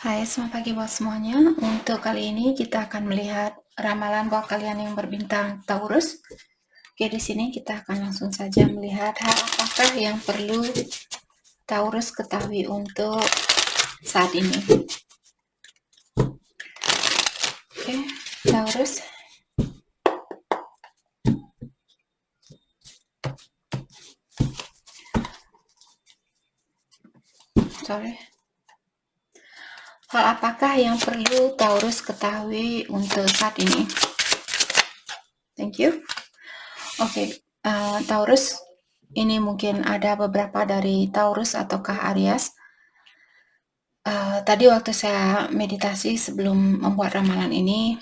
Hai, selamat pagi buat semuanya. Untuk kali ini kita akan melihat ramalan buat kalian yang berbintang Taurus. Oke, di sini kita akan langsung saja melihat hal apakah yang perlu Taurus ketahui untuk saat ini. Oke, Taurus. Hal apakah yang perlu Taurus ketahui untuk saat ini? Thank you. Oke, Taurus, ini mungkin ada beberapa dari Taurus ataukah Aries. Tadi waktu saya meditasi sebelum membuat ramalan ini,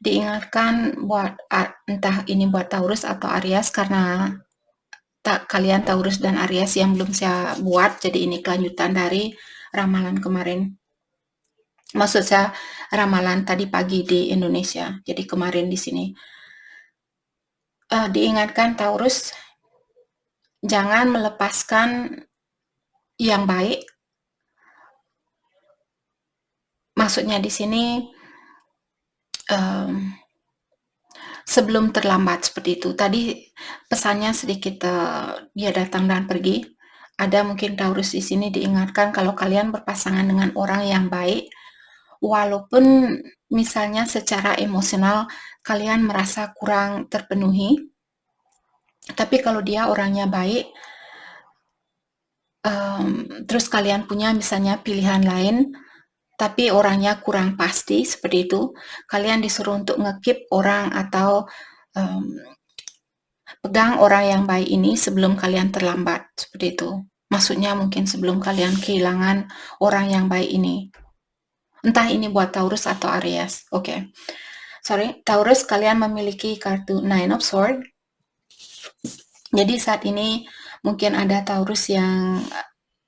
diingatkan buat entah ini buat Taurus atau Aries, karena kalian Taurus dan Aries yang belum saya buat, jadi ini kelanjutan dari ramalan kemarin. Maksud saya ramalan tadi pagi di Indonesia, jadi kemarin di sini. Diingatkan Taurus, jangan melepaskan yang baik. Maksudnya di sini sebelum terlambat seperti itu. Tadi pesannya sedikit dia datang dan pergi. Ada mungkin Taurus di sini diingatkan kalau kalian berpasangan dengan orang yang baik, walaupun misalnya secara emosional kalian merasa kurang terpenuhi, tapi kalau dia orangnya baik, terus kalian punya misalnya pilihan lain, tapi orangnya kurang pasti seperti itu, kalian disuruh untuk nge-keep orang atau pegang orang yang baik ini sebelum kalian terlambat, seperti itu. Maksudnya mungkin sebelum kalian kehilangan orang yang baik ini. Entah ini buat Taurus atau Aries. Oke. Sorry, Taurus, kalian memiliki kartu Nine of Swords. Jadi saat ini mungkin ada Taurus yang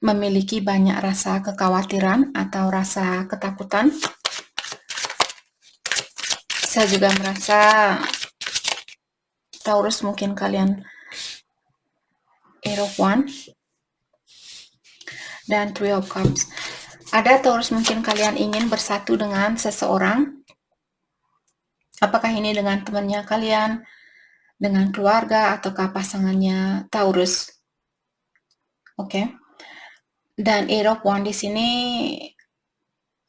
memiliki banyak rasa kekhawatiran atau rasa ketakutan. Saya juga merasa Taurus mungkin kalian Eight of Wands dan Three of Cups. Ada Taurus mungkin kalian ingin bersatu dengan seseorang. Apakah ini dengan temannya kalian, dengan keluarga, ataukah pasangannya Taurus? Oke. Dan Eight of Wands di sini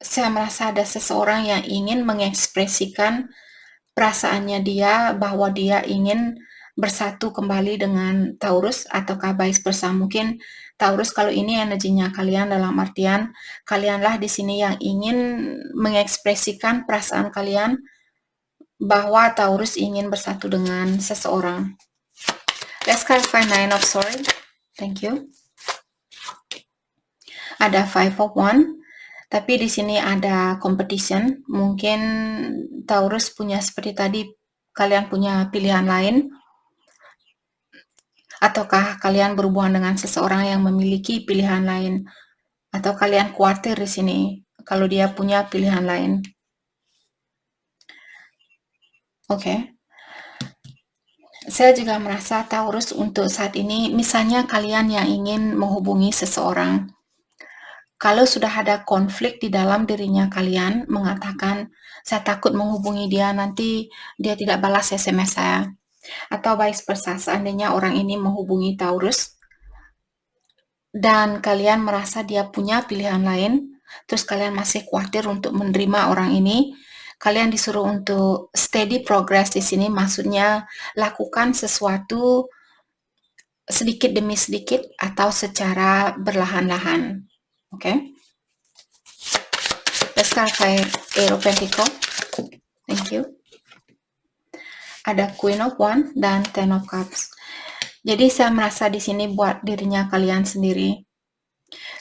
saya merasa ada seseorang yang ingin mengekspresikan perasaannya dia bahwa dia ingin bersatu kembali dengan Taurus ataukah vice versa. Mungkin Taurus kalau ini energinya kalian dalam artian kalianlah di sini yang ingin mengekspresikan perasaan kalian bahwa Taurus ingin bersatu dengan seseorang. Let's clarify Nine of Swords. Thank you. Ada Five of Wands. Tapi di sini ada competition. Mungkin Taurus punya seperti tadi, kalian punya pilihan lain. Ataukah kalian berhubungan dengan seseorang yang memiliki pilihan lain? Atau kalian khawatir di sini kalau dia punya pilihan lain? Oke. Saya juga merasa Taurus untuk saat ini, misalnya kalian yang ingin menghubungi seseorang, kalau sudah ada konflik di dalam dirinya kalian mengatakan, saya takut menghubungi dia, nanti dia tidak balas SMS saya. Atau vice versa, seandainya orang ini menghubungi Taurus, dan kalian merasa dia punya pilihan lain, terus kalian masih khawatir untuk menerima orang ini, kalian disuruh untuk steady progress di sini, maksudnya lakukan sesuatu sedikit demi sedikit atau secara berlahan-lahan. Oke? Let's clarify Eight of Pentacles. Thank you. Ada Queen of Wands dan Ten of Cups. Jadi saya merasa di sini buat dirinya kalian sendiri.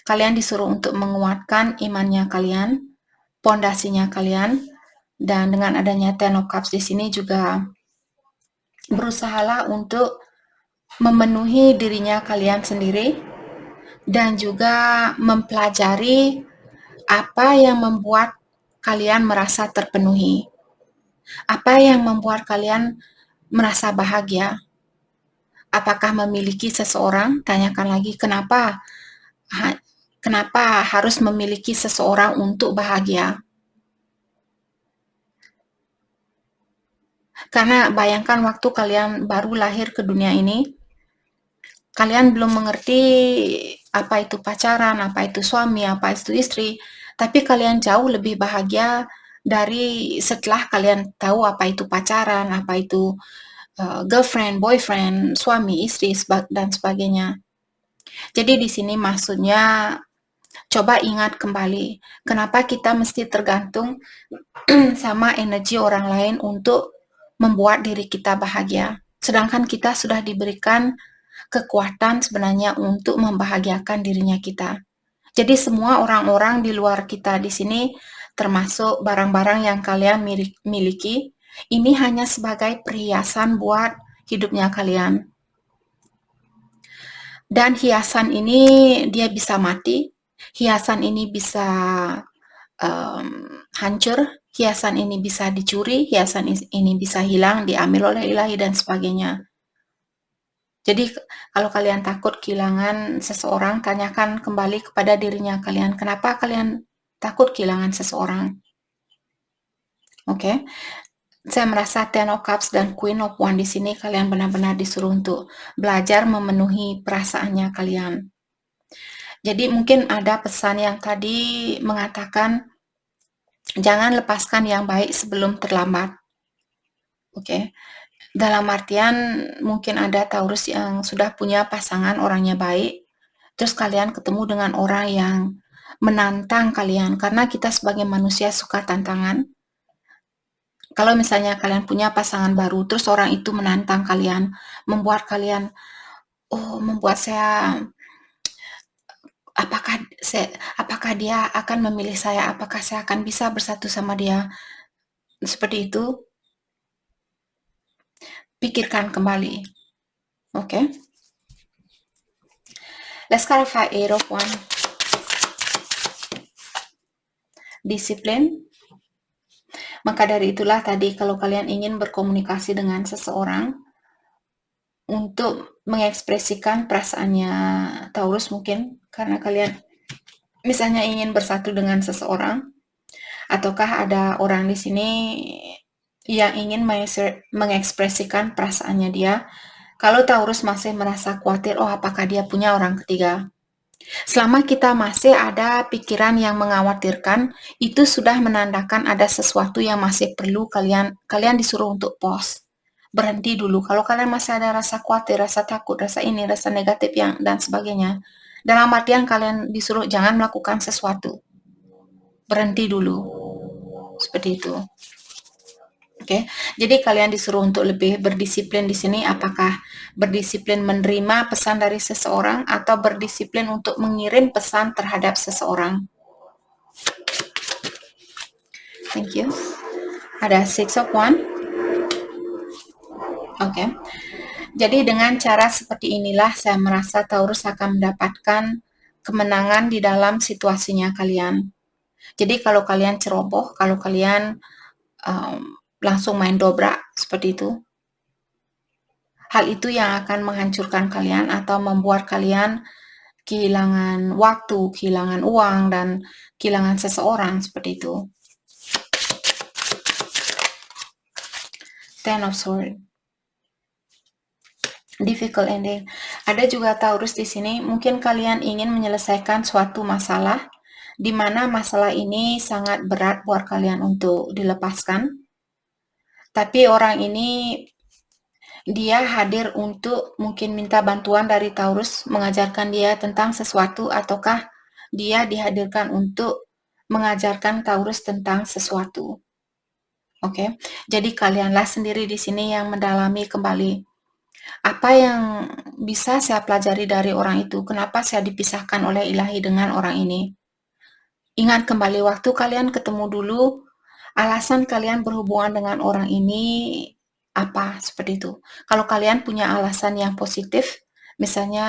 Kalian disuruh untuk menguatkan imannya kalian, pondasinya kalian, dan dengan adanya Ten of Cups di sini juga berusahalah untuk memenuhi dirinya kalian sendiri dan juga mempelajari apa yang membuat kalian merasa terpenuhi. Apa yang membuat kalian merasa bahagia? Apakah memiliki seseorang? Tanyakan lagi kenapa Kenapa harus memiliki seseorang untuk bahagia? Karena bayangkan waktu kalian baru lahir ke dunia ini, kalian belum mengerti apa itu pacaran, apa itu suami, apa itu istri, tapi kalian jauh lebih bahagia dari setelah kalian tahu apa itu pacaran, apa itu girlfriend, boyfriend, suami, istri, dan sebagainya. Jadi di sini maksudnya coba ingat kembali, kenapa kita mesti tergantung sama energi orang lain untuk membuat diri kita bahagia. Sedangkan kita sudah diberikan kekuatan sebenarnya untuk membahagiakan dirinya kita. Jadi semua orang-orang di luar kita di sini, termasuk barang-barang yang kalian miliki, ini hanya sebagai perhiasan buat hidupnya kalian. Dan hiasan ini dia bisa mati, hiasan ini bisa hancur, hiasan ini bisa dicuri, hiasan ini bisa hilang, diambil oleh ilahi dan sebagainya. Jadi kalau kalian takut kehilangan seseorang, tanyakan kembali kepada dirinya kalian, kenapa kalian takut kehilangan seseorang? Oke. Saya merasa Ten of Cups dan Queen of Wands di sini kalian benar-benar disuruh untuk belajar memenuhi perasaannya kalian. Jadi mungkin ada pesan yang tadi mengatakan jangan lepaskan yang baik sebelum terlambat. Oke. Dalam artian mungkin ada Taurus yang sudah punya pasangan orangnya baik, terus kalian ketemu dengan orang yang menantang kalian, karena kita sebagai manusia suka tantangan. Kalau misalnya kalian punya pasangan baru, terus orang itu menantang kalian, membuat kalian, oh membuat saya, apakah dia akan memilih saya, apakah saya akan bisa bersatu sama dia, seperti itu, pikirkan kembali, oke? Let's clarify Eight of Wands. Disiplin. Maka dari itulah tadi kalau kalian ingin berkomunikasi dengan seseorang untuk mengekspresikan perasaannya Taurus mungkin karena kalian misalnya ingin bersatu dengan seseorang ataukah ada orang di sini yang ingin mengekspresikan perasaannya dia. Kalau Taurus masih merasa khawatir, oh apakah dia punya orang ketiga? Selama kita masih ada pikiran yang mengkhawatirkan, itu sudah menandakan ada sesuatu yang masih perlu kalian disuruh untuk pause. Berhenti dulu. Kalau kalian masih ada rasa khawatir, rasa takut, rasa ini, rasa negatif yang dan sebagainya, dalam artian kalian disuruh jangan melakukan sesuatu. Berhenti dulu. Seperti itu. Oke, jadi kalian disuruh untuk lebih berdisiplin di sini. Apakah berdisiplin menerima pesan dari seseorang atau berdisiplin untuk mengirim pesan terhadap seseorang? Thank you. Ada Six of Wands. Oke. Jadi dengan cara seperti inilah saya merasa Taurus akan mendapatkan kemenangan di dalam situasinya kalian. Jadi kalau kalian ceroboh, kalau kalian langsung main dobrak seperti itu, hal itu yang akan menghancurkan kalian atau membuat kalian kehilangan waktu, kehilangan uang, dan kehilangan seseorang seperti itu. Ten of Swords. Difficult ending. Ada juga Taurus di sini, mungkin kalian ingin menyelesaikan suatu masalah, di mana masalah ini sangat berat buat kalian untuk dilepaskan. Tapi orang ini dia hadir untuk mungkin minta bantuan dari Taurus, mengajarkan dia tentang sesuatu, ataukah dia dihadirkan untuk mengajarkan Taurus tentang sesuatu. Oke, jadi kalianlah sendiri di sini yang mendalami kembali. Apa yang bisa saya pelajari dari orang itu? Kenapa saya dipisahkan oleh ilahi dengan orang ini? Ingat kembali waktu kalian ketemu dulu, alasan kalian berhubungan dengan orang ini apa seperti itu. Kalau kalian punya alasan yang positif, misalnya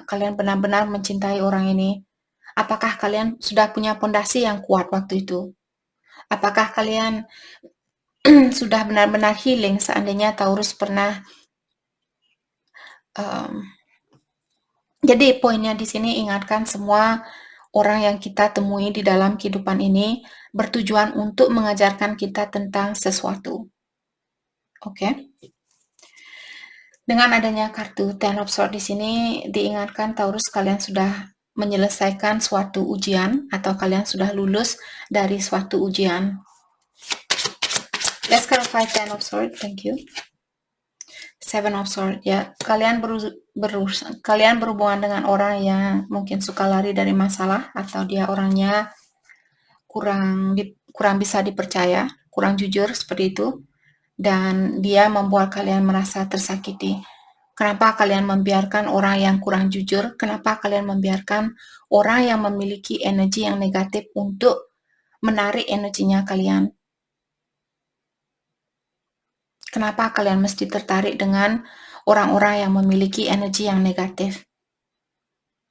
kalian benar-benar mencintai orang ini, apakah kalian sudah punya pondasi yang kuat waktu itu? Apakah kalian sudah benar-benar healing seandainya Taurus pernah jadi poinnya di sini ingatkan semua orang yang kita temui di dalam kehidupan ini bertujuan untuk mengajarkan kita tentang sesuatu. Oke. Dengan adanya kartu Ten of Swords di sini diingatkan Taurus, kalian sudah menyelesaikan suatu ujian atau kalian sudah lulus dari suatu ujian. Let's clarify Ten of Swords. Thank you. Seven of Swords, ya, kalian berhubungan dengan orang yang mungkin suka lari dari masalah, atau dia orangnya kurang bisa dipercaya, kurang jujur seperti itu, dan dia membuat kalian merasa tersakiti. Kenapa kalian membiarkan orang yang kurang jujur? Kenapa kalian membiarkan orang yang memiliki energi yang negatif untuk menarik energinya kalian? Kenapa kalian mesti tertarik dengan orang-orang yang memiliki energi yang negatif?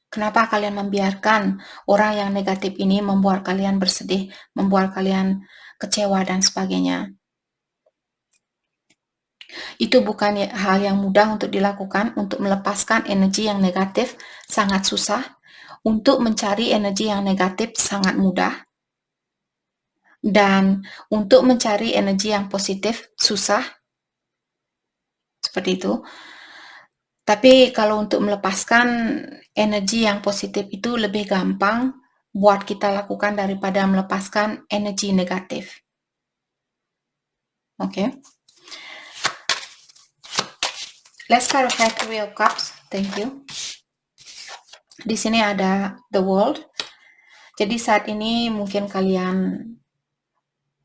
Kenapa kalian membiarkan orang yang negatif ini membuat kalian bersedih, membuat kalian kecewa, dan sebagainya? Itu bukan hal yang mudah untuk dilakukan. Untuk melepaskan energi yang negatif sangat susah. Untuk mencari energi yang negatif sangat mudah. Dan untuk mencari energi yang positif susah. Seperti itu. Tapi kalau untuk melepaskan energi yang positif itu lebih gampang buat kita lakukan daripada melepaskan energi negatif. Oke. Let's clarify Three of Cups. Thank you. Di sini ada the world. Jadi saat ini mungkin kalian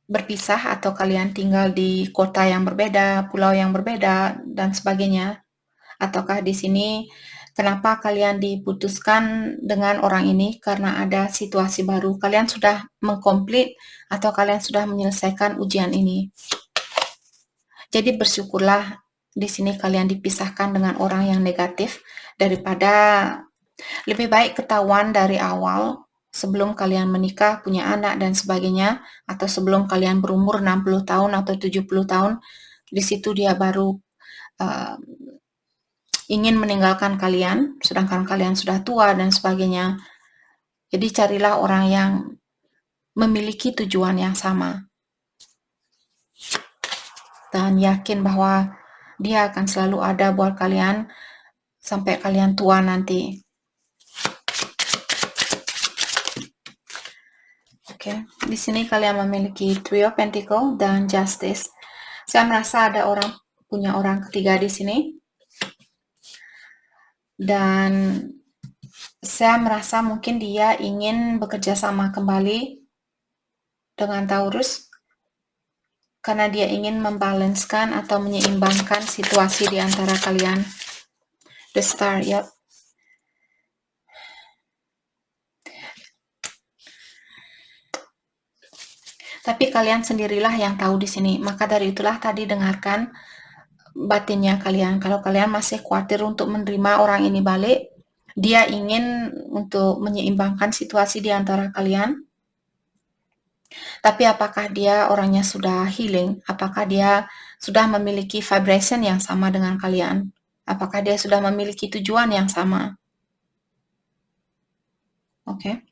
berpisah atau kalian tinggal di kota yang berbeda, pulau yang berbeda, dan sebagainya. Ataukah di sini kenapa kalian diputuskan dengan orang ini? Karena ada situasi baru. Kalian sudah mengkomplit atau kalian sudah menyelesaikan ujian ini. Jadi bersyukurlah di sini kalian dipisahkan dengan orang yang negatif, daripada lebih baik ketahuan dari awal sebelum kalian menikah, punya anak, dan sebagainya, atau sebelum kalian berumur 60 tahun atau 70 tahun, di situ dia baru ingin meninggalkan kalian, sedangkan kalian sudah tua dan sebagainya. Jadi carilah orang yang memiliki tujuan yang sama. Dan yakin bahwa dia akan selalu ada buat kalian sampai kalian tua nanti. Oke, di sini kalian memiliki Three of Pentacles dan Justice. Saya merasa ada punya orang ketiga di sini. Dan saya merasa mungkin dia ingin bekerja sama kembali dengan Taurus karena dia ingin membalanskan atau menyeimbangkan situasi di antara kalian. The Star, yep. Tapi kalian sendirilah yang tahu di sini. Maka dari itulah tadi dengarkan batinnya kalian. Kalau kalian masih khawatir untuk menerima orang ini balik, dia ingin untuk menyeimbangkan situasi di antara kalian. Tapi apakah dia orangnya sudah healing? Apakah dia sudah memiliki vibration yang sama dengan kalian? Apakah dia sudah memiliki tujuan yang sama? Oke.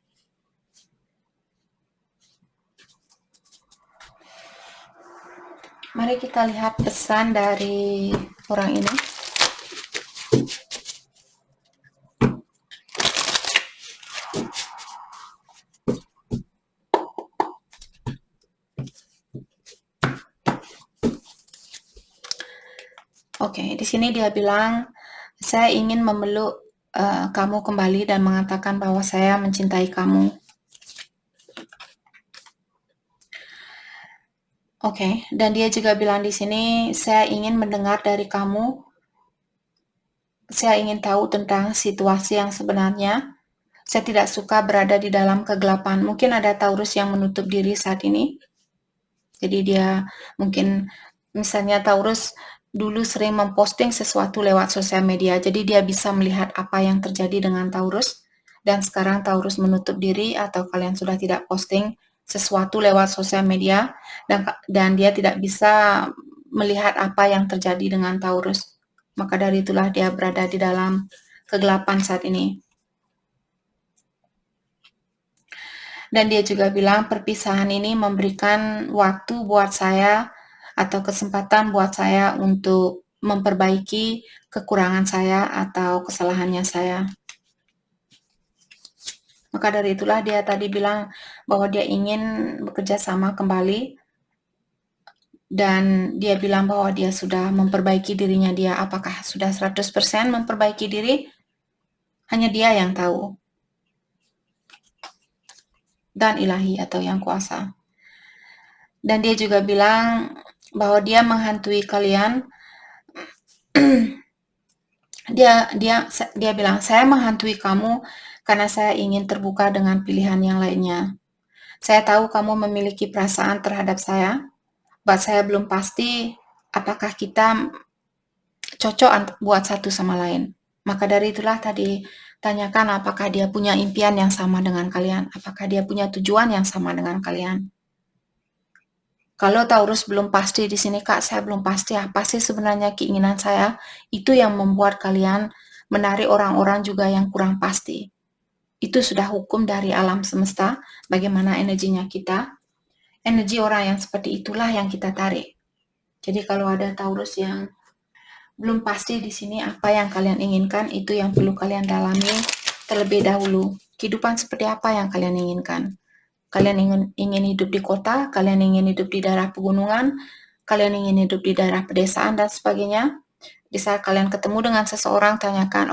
Mari kita lihat pesan dari orang ini. Oke, di sini dia bilang, saya ingin memeluk kamu kembali dan mengatakan bahwa saya mencintai kamu. Oke, dan dia juga bilang di sini, saya ingin mendengar dari kamu. Saya ingin tahu tentang situasi yang sebenarnya. Saya tidak suka berada di dalam kegelapan. Mungkin ada Taurus yang menutup diri saat ini. Jadi dia mungkin, misalnya Taurus dulu sering memposting sesuatu lewat sosial media. Jadi dia bisa melihat apa yang terjadi dengan Taurus. Dan sekarang Taurus menutup diri atau kalian sudah tidak posting sesuatu lewat sosial media. Dan dia tidak bisa melihat apa yang terjadi dengan Taurus. Maka dari itulah dia berada di dalam kegelapan saat ini. Dan dia juga bilang perpisahan ini memberikan waktu buat saya atau kesempatan buat saya untuk memperbaiki kekurangan saya atau kesalahannya saya. Maka dari itulah dia tadi bilang bahwa dia ingin bekerja sama kembali, dan dia bilang bahwa dia sudah memperbaiki dirinya dia. Apakah sudah 100% memperbaiki diri? Hanya dia yang tahu. Dan ilahi atau yang kuasa. Dan dia juga bilang bahwa dia menghantui kalian. dia bilang, saya menghantui kamu karena saya ingin terbuka dengan pilihan yang lainnya. Saya tahu kamu memiliki perasaan terhadap saya, but saya belum pasti apakah kita cocok buat satu sama lain. Maka dari itulah tadi tanyakan apakah dia punya impian yang sama dengan kalian, apakah dia punya tujuan yang sama dengan kalian. Kalau Taurus belum pasti di sini, Kak, saya belum pasti apa sih sebenarnya keinginan saya, itu yang membuat kalian menarik orang-orang juga yang kurang pasti. Itu sudah hukum dari alam semesta, bagaimana energinya kita. Energi orang yang seperti itulah yang kita tarik. Jadi kalau ada Taurus yang belum pasti di sini apa yang kalian inginkan, itu yang perlu kalian dalami terlebih dahulu. Kehidupan seperti apa yang kalian inginkan? Kalian ingin hidup di kota, kalian ingin hidup di daerah pegunungan, kalian ingin hidup di daerah pedesaan dan sebagainya. Di saat kalian ketemu dengan seseorang, tanyakan,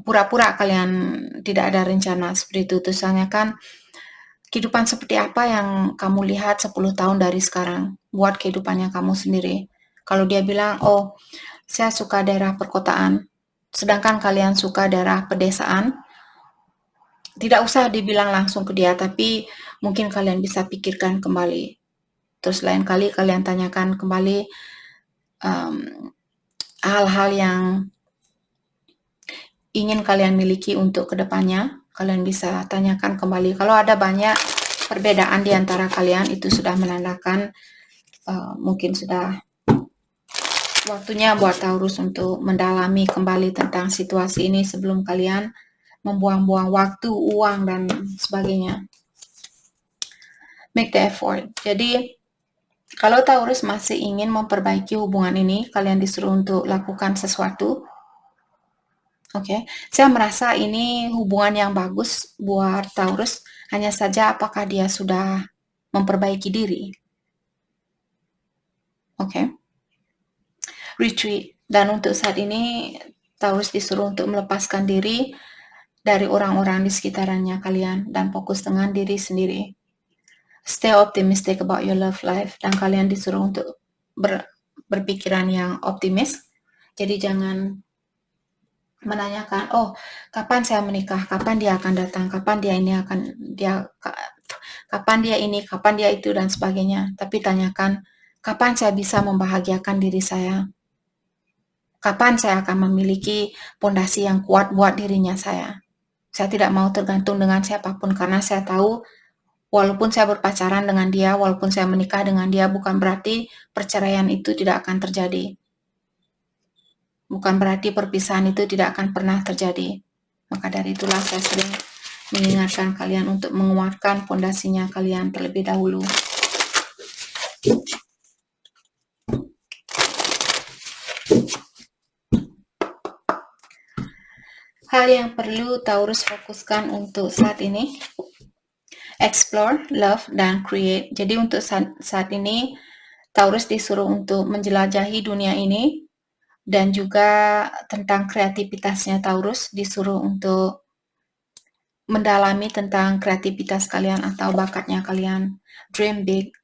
pura-pura kalian tidak ada rencana seperti itu. Terus tanyakan, kehidupan seperti apa yang kamu lihat 10 tahun dari sekarang, buat kehidupannya kamu sendiri. Kalau dia bilang, saya suka daerah perkotaan, sedangkan kalian suka daerah pedesaan, tidak usah dibilang langsung ke dia, tapi mungkin kalian bisa pikirkan kembali. Terus lain kali kalian tanyakan kembali hal-hal yang ingin kalian miliki untuk kedepannya. Kalian bisa tanyakan kembali. Kalau ada banyak perbedaan di antara kalian, itu sudah menandakan mungkin sudah waktunya buat Taurus untuk mendalami kembali tentang situasi ini sebelum kalian membuang-buang waktu, uang, dan sebagainya. Make the effort. Jadi, kalau Taurus masih ingin memperbaiki hubungan ini, kalian disuruh untuk lakukan sesuatu. Oke, saya merasa ini hubungan yang bagus buat Taurus, hanya saja apakah dia sudah memperbaiki diri. Oke. Retreat. Dan untuk saat ini, Taurus disuruh untuk melepaskan diri dari orang-orang di sekitarannya kalian dan fokus dengan diri sendiri. Stay optimistic about your love life, dan kalian disuruh untuk berpikiran yang optimis. Jadi jangan menanyakan, kapan saya menikah, kapan dia akan datang, kapan dia ini kapan dia ini, kapan dia itu, dan sebagainya. Tapi tanyakan, kapan saya bisa membahagiakan diri saya? Kapan saya akan memiliki pondasi yang kuat buat dirinya saya? Saya tidak mau tergantung dengan siapapun, karena saya tahu walaupun saya berpacaran dengan dia, walaupun saya menikah dengan dia, bukan berarti perceraian itu tidak akan terjadi. Bukan berarti perpisahan itu tidak akan pernah terjadi. Maka dari itulah saya sering mengingatkan kalian untuk menguatkan pondasinya kalian terlebih dahulu. Hal yang perlu Taurus fokuskan untuk saat ini, explore, love, dan create. Jadi untuk saat ini, Taurus disuruh untuk menjelajahi dunia ini, dan juga tentang kreativitasnya Taurus disuruh untuk mendalami tentang kreativitas kalian atau bakatnya kalian. Dream big.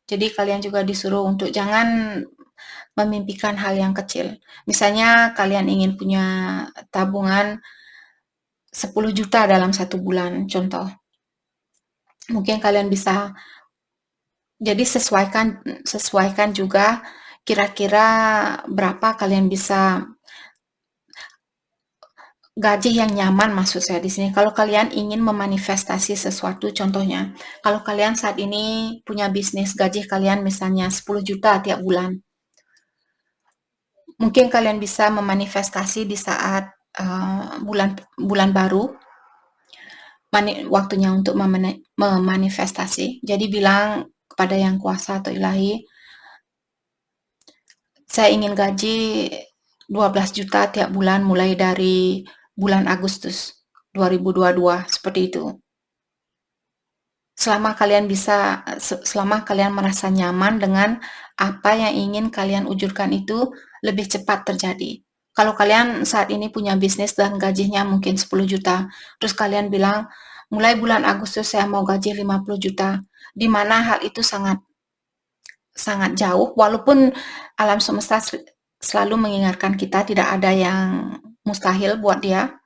Jadi kalian juga disuruh untuk jangan memimpikan hal yang kecil. Misalnya kalian ingin punya tabungan 10 juta dalam 1 bulan, contoh. Mungkin kalian bisa, jadi sesuaikan juga kira-kira berapa kalian bisa, gaji yang nyaman maksud saya di sini. Kalau kalian ingin memanifestasi sesuatu, contohnya, kalau kalian saat ini punya bisnis, gaji kalian misalnya 10 juta tiap bulan. Mungkin kalian bisa memanifestasi di saat bulan baru. waktunya untuk memanifestasi. Jadi bilang kepada Yang Kuasa atau Ilahi, saya ingin gaji 12 juta tiap bulan mulai dari bulan Agustus 2022, seperti itu. Selama kalian merasa nyaman dengan apa yang ingin kalian wujudkan itu lebih cepat terjadi. Kalau kalian saat ini punya bisnis dan gajinya mungkin 10 juta, terus kalian bilang, mulai bulan Agustus saya mau gaji 50 juta, di mana hal itu sangat sangat jauh, walaupun alam semesta selalu mengingatkan kita tidak ada yang mustahil buat dia,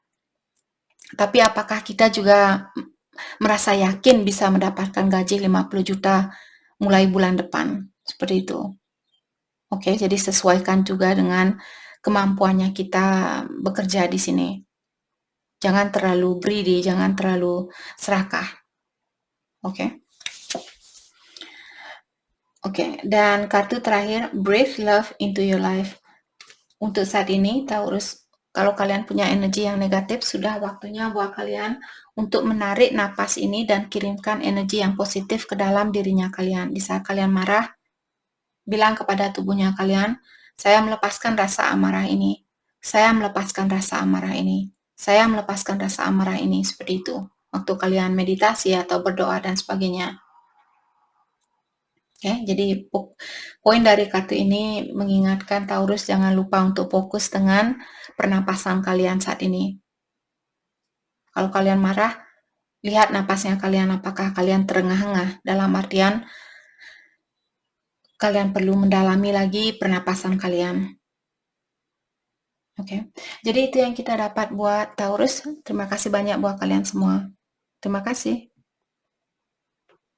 tapi apakah kita juga merasa yakin bisa mendapatkan gaji 50 juta mulai bulan depan? Seperti itu. Oke, jadi sesuaikan juga dengan kemampuannya kita bekerja di sini. Jangan terlalu greedy, jangan terlalu serakah. Oke. Oke, dan kartu terakhir, breathe love into your life. Untuk saat ini, Taurus, kalau kalian punya energi yang negatif, sudah waktunya buat kalian untuk menarik napas ini dan kirimkan energi yang positif ke dalam dirinya kalian. Di saat kalian marah, bilang kepada tubuhnya kalian, saya melepaskan rasa amarah ini. Saya melepaskan rasa amarah ini. Saya melepaskan rasa amarah ini. Seperti itu. Waktu kalian meditasi atau berdoa dan sebagainya. Oke, jadi poin dari kartu ini mengingatkan Taurus jangan lupa untuk fokus dengan pernapasan kalian saat ini. Kalau kalian marah, lihat napasnya kalian, apakah kalian terengah-engah, dalam artian kalian perlu mendalami lagi pernapasan kalian. Oke, jadi itu yang kita dapat buat Taurus. Terima kasih banyak buat kalian semua. Terima kasih.